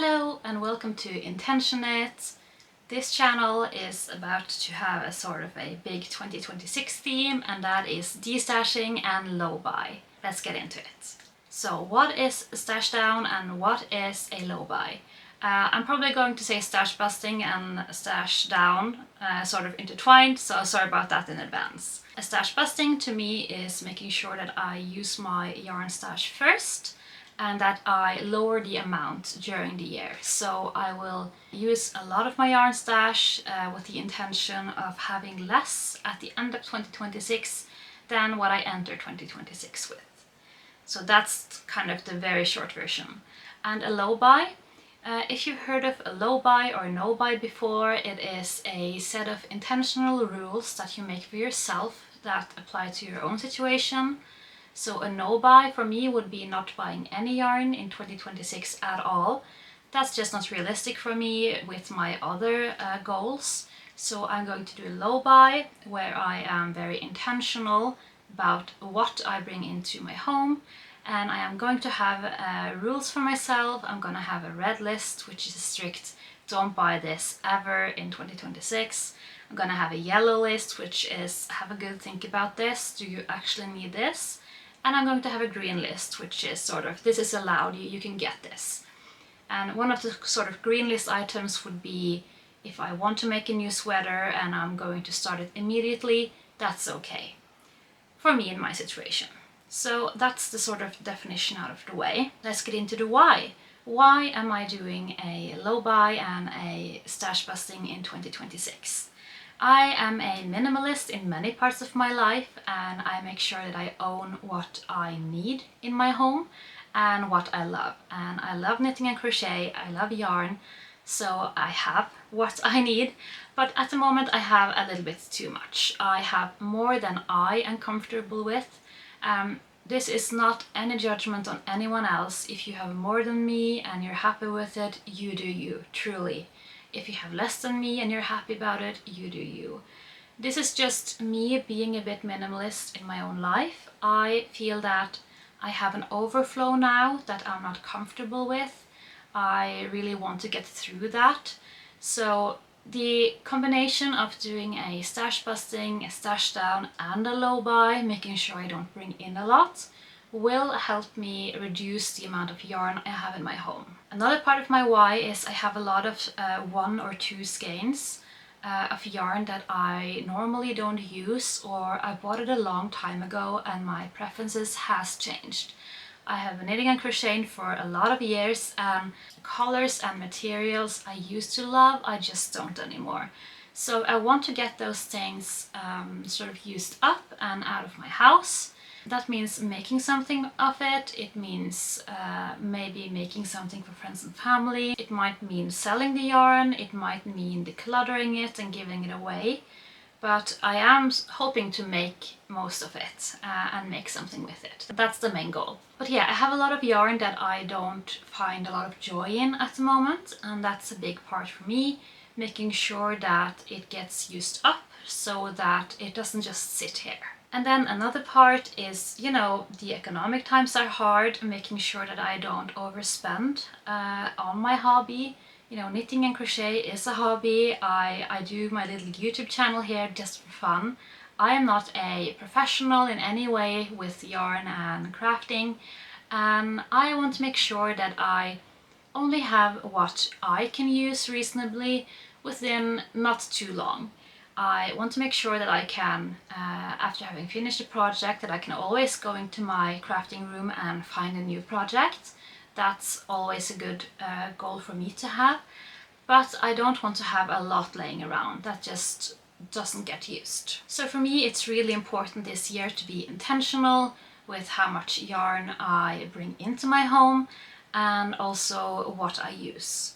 Hello and welcome to IntentioKnit. This channel is about to have a sort of a big 2026 theme, and that is destashing and low buy. Let's get into it. So what is stash down and what is a low buy? I'm probably going to say stash busting and stash down sort of intertwined, so sorry about that in advance. A stash busting to me is making sure that I use my yarn stash first and that I lower the amount during the year. So I will use a lot of my yarn stash with the intention of having less at the end of 2026 than what I enter 2026 with. So that's kind of the very short version. And a low buy, if you've heard of a low buy or no buy before, it is a set of intentional rules that you make for yourself that apply to your own situation. So a no buy for me would be not buying any yarn in 2026 at all. That's just not realistic for me with my other goals. So I'm going to do a low buy where I am very intentional about what I bring into my home, and I am going to have rules for myself. I'm going to have a red list, which is strict, don't buy this ever in 2026. I'm going to have a yellow list, which is have a good think about this, do you actually need this? And I'm going to have a green list, which is sort of, this is allowed, you can get this. And one of the sort of green list items would be if I want to make a new sweater and I'm going to start it immediately, that's okay. For me in my situation. So that's the sort of definition out of the way. Let's get into the why. Why am I doing a low buy and a stash busting in 2026? I am a minimalist in many parts of my life, and I make sure that I own what I need in my home and what I love. And I love knitting and crochet, I love yarn, so I have what I need, but at the moment I have a little bit too much. I have more than I am comfortable with. This is not any judgment on anyone else. If you have more than me and you're happy with it, you do you, truly. If you have less than me and you're happy about it, you do you. This is just me being a bit minimalist in my own life. I feel that I have an overflow now that I'm not comfortable with. I really want to get through that. So the combination of doing a stash busting, a stash down and a low buy, making sure I don't bring in a lot, will help me reduce the amount of yarn I have in my home. Another part of my why is I have a lot of 1 or 2 skeins of yarn that I normally don't use, or I bought it a long time ago and my preferences has changed. I have been knitting and crocheting for a lot of years, and colors and materials I used to love, I just don't anymore. So I want to get those things sort of used up and out of my house. That means making something of it. It means maybe making something for friends and family. It might mean selling the yarn. It might mean decluttering it and giving it away. But I am hoping to make most of it and make something with it. That's the main goal. But yeah, I have a lot of yarn that I don't find a lot of joy in at the moment, and that's a big part for me, making sure that it gets used up so that it doesn't just sit here. And then another part is, you know, the economic times are hard, making sure that I don't overspend on my hobby. You know, knitting and crochet is a hobby. I do my little YouTube channel here just for fun. I am not a professional in any way with yarn and crafting, and I want to make sure that I only have what I can use reasonably within not too long. I want to make sure that I can, after having finished a project, that I can always go into my crafting room and find a new project. That's always a good goal for me to have, but I don't want to have a lot laying around. That just doesn't get used. So for me it's really important this year to be intentional with how much yarn I bring into my home and also what I use.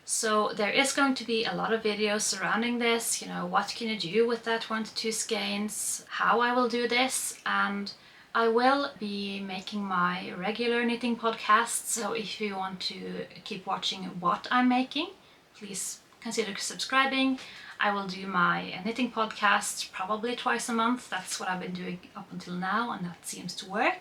So there is going to be a lot of videos surrounding this, you know, what can you do with that 1 to 2 skeins, how I will do this, and I will be making my regular knitting podcast, so if you want to keep watching what I'm making, please consider subscribing. I will do my knitting podcast probably twice a month. That's what I've been doing up until now, and that seems to work.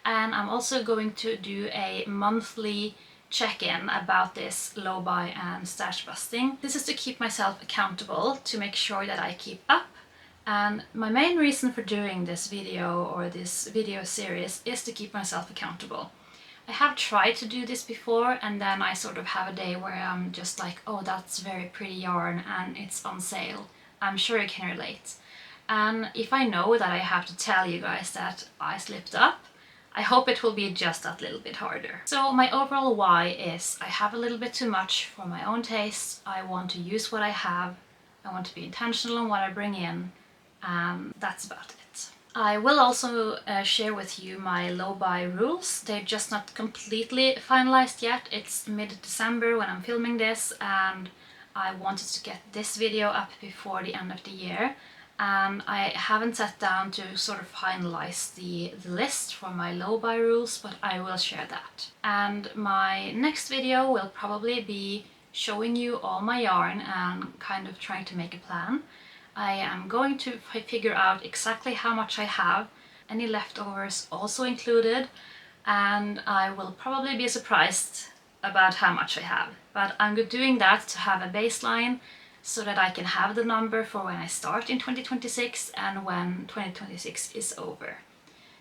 And I'm also going to do a monthly check-in about this low buy and stash busting. This is to keep myself accountable, to make sure that I keep up. And my main reason for doing this video or this video series is to keep myself accountable. I have tried to do this before, and then I sort of have a day where I'm just like, oh, that's very pretty yarn and it's on sale. I'm sure you can relate. And if I know that I have to tell you guys that I slipped up, I hope it will be just that little bit harder. So my overall why is I have a little bit too much for my own taste. I want to use what I have. I want to be intentional in what I bring in. That's about it. I will also share with you my low buy rules. They're just not completely finalized yet. It's mid-December when I'm filming this, and I wanted to get this video up before the end of the year. And I haven't sat down to sort of finalize the list for my low buy rules, but I will share that. And my next video will probably be showing you all my yarn and kind of trying to make a plan. I am going to figure out exactly how much I have, any leftovers also included, and I will probably be surprised about how much I have. But I'm doing that to have a baseline so that I can have the number for when I start in 2026 and when 2026 is over.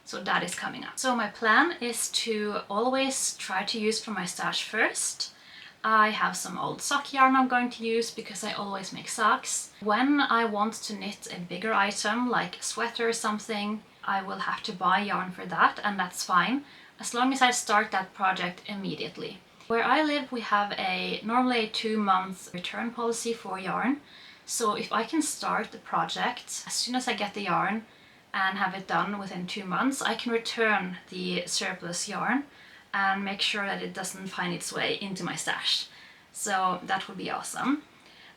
So that is coming up. So my plan is to always try to use from my stash first. I have some old sock yarn I'm going to use because I always make socks. When I want to knit a bigger item like a sweater or something, I will have to buy yarn for that, and that's fine, as long as I start that project immediately. Where I live, we have normally a 2-month return policy for yarn. So if I can start the project as soon as I get the yarn and have it done within 2 months, I can return the surplus yarn and make sure that it doesn't find its way into my stash. So that would be awesome.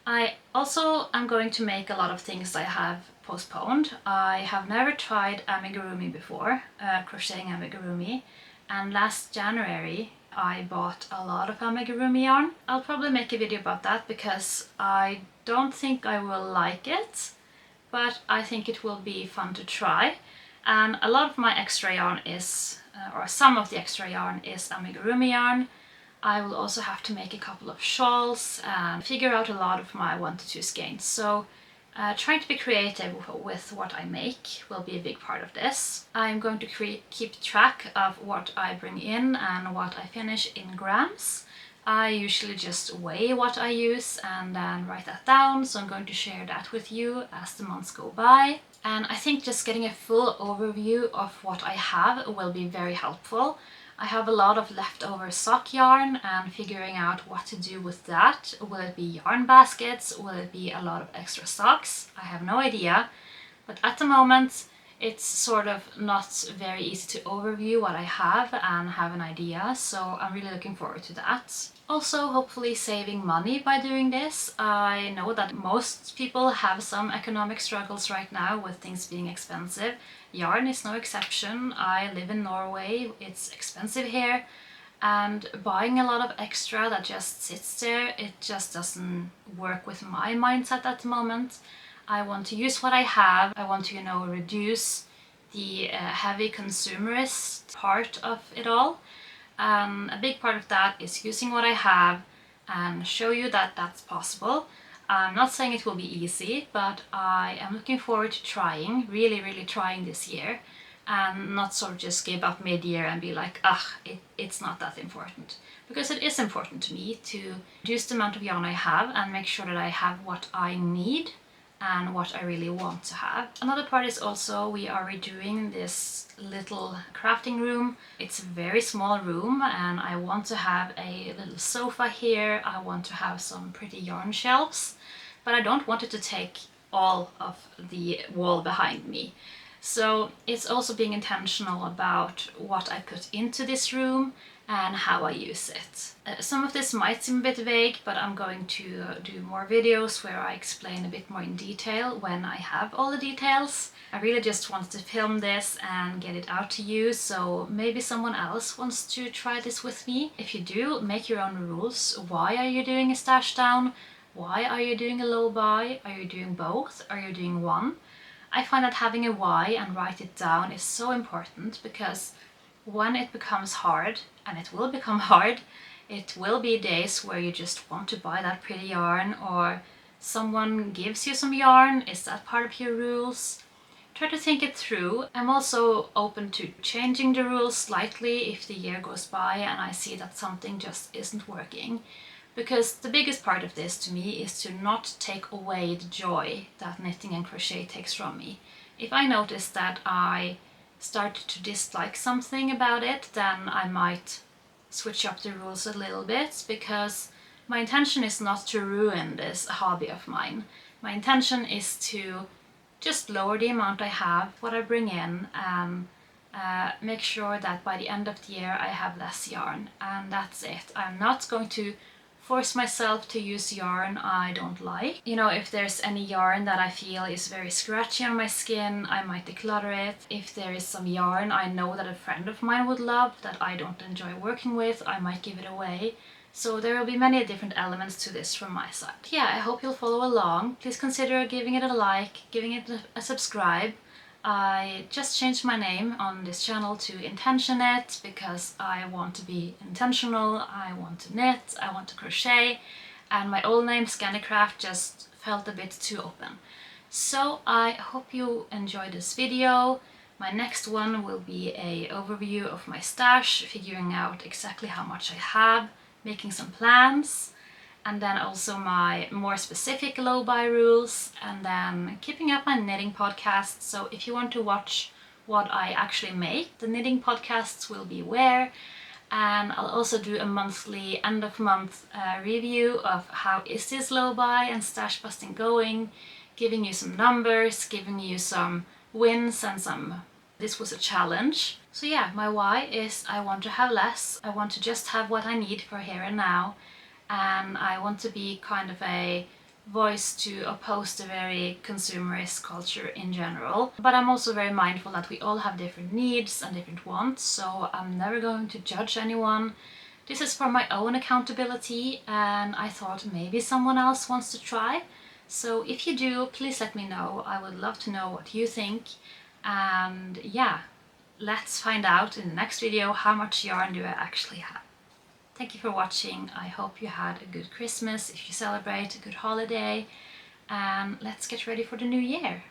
I also am going to make a lot of things I have postponed. I have never tried amigurumi before, crocheting amigurumi, and last January I bought a lot of amigurumi yarn. I'll probably make a video about that because I don't think I will like it, but I think it will be fun to try. And a lot of my extra yarn is, or some of the extra yarn is amigurumi yarn. I will also have to make a couple of shawls and figure out a lot of my 1 to 2 skeins. So trying to be creative with what I make will be a big part of this. I'm going to keep track of what I bring in and what I finish in grams. I usually just weigh what I use and then write that down, so I'm going to share that with you as the months go by. And I think just getting a full overview of what I have will be very helpful. I have a lot of leftover sock yarn, and figuring out what to do with that. Will it be yarn baskets? Will it be a lot of extra socks? I have no idea, but at the moment it's sort of not very easy to overview what I have and have an idea, so I'm really looking forward to that. Also, hopefully saving money by doing this. I know that most people have some economic struggles right now with things being expensive. Yarn is no exception. I live in Norway, it's expensive here, and buying a lot of extra that just sits there, it just doesn't work with my mindset at the moment. I want to use what I have. I want to, reduce the heavy consumerist part of it all. A big part of that is using what I have and show you that that's possible. I'm not saying it will be easy, but I am looking forward to trying, really trying this year, and not sort of just give up mid-year and be like, it's not that important. Because it is important to me to reduce the amount of yarn I have and make sure that I have what I need and what I really want to have. Another part is also we are redoing this little crafting room. It's a very small room, and I want to have a little sofa here. I want to have some pretty yarn shelves, but I don't want it to take all of the wall behind me. So it's also being intentional about what I put into this room and how I use it. Some of this might seem a bit vague, but I'm going to do more videos where I explain a bit more in detail when I have all the details. I really just wanted to film this and get it out to you, so maybe someone else wants to try this with me. If you do, make your own rules. Why are you doing a stash down? Why are you doing a low buy? Are you doing both? Are you doing one? I find that having a why and write it down is so important, because when it becomes hard, and it will become hard, It will be days where you just want to buy that pretty yarn, or someone gives you some yarn. Is that part of your rules? Try to think it through. I'm also open to changing the rules slightly if the year goes by and I see that something just isn't working. Because the biggest part of this to me is to not take away the joy that knitting and crochet takes from me. If I notice that I start to dislike something about it, then I might switch up the rules a little bit, because my intention is not to ruin this hobby of mine. My intention is to just lower the amount I have, what I bring in, and make sure that by the end of the year I have less yarn, and that's it. I'm not going to force myself to use yarn I don't like. You know, if there's any yarn that I feel is very scratchy on my skin, I might declutter it. If there is some yarn I know that a friend of mine would love that I don't enjoy working with, I might give it away. So there will be many different elements to this from my side. Yeah, I hope you'll follow along. Please consider giving it a like, giving it a subscribe. I just changed my name on this channel to IntentioKnit because I want to be intentional, I want to knit, I want to crochet, and my old name Scandycraft just felt a bit too open. So I hope you enjoyed this video. My next one will be an overview of my stash, figuring out exactly how much I have, making some plans, and then also my more specific low-buy rules, and then keeping up my knitting podcast. So if you want to watch what I actually make, the knitting podcasts will be where, and I'll also do a monthly end of month review of how is this low-buy and stash busting going, giving you some numbers, giving you some wins and some this was a challenge. So yeah, my why is I want to have less, I want to just have what I need for here and now, and I want to be kind of a voice to oppose the very consumerist culture in general. But I'm also very mindful that we all have different needs and different wants, so I'm never going to judge anyone. This is for my own accountability, and I thought maybe someone else wants to try. So if you do, please let me know. I would love to know what you think. And yeah, let's find out in the next video how much yarn do I actually have. Thank you for watching. I hope you had a good Christmas if you celebrate, a good holiday, and let's get ready for the new year.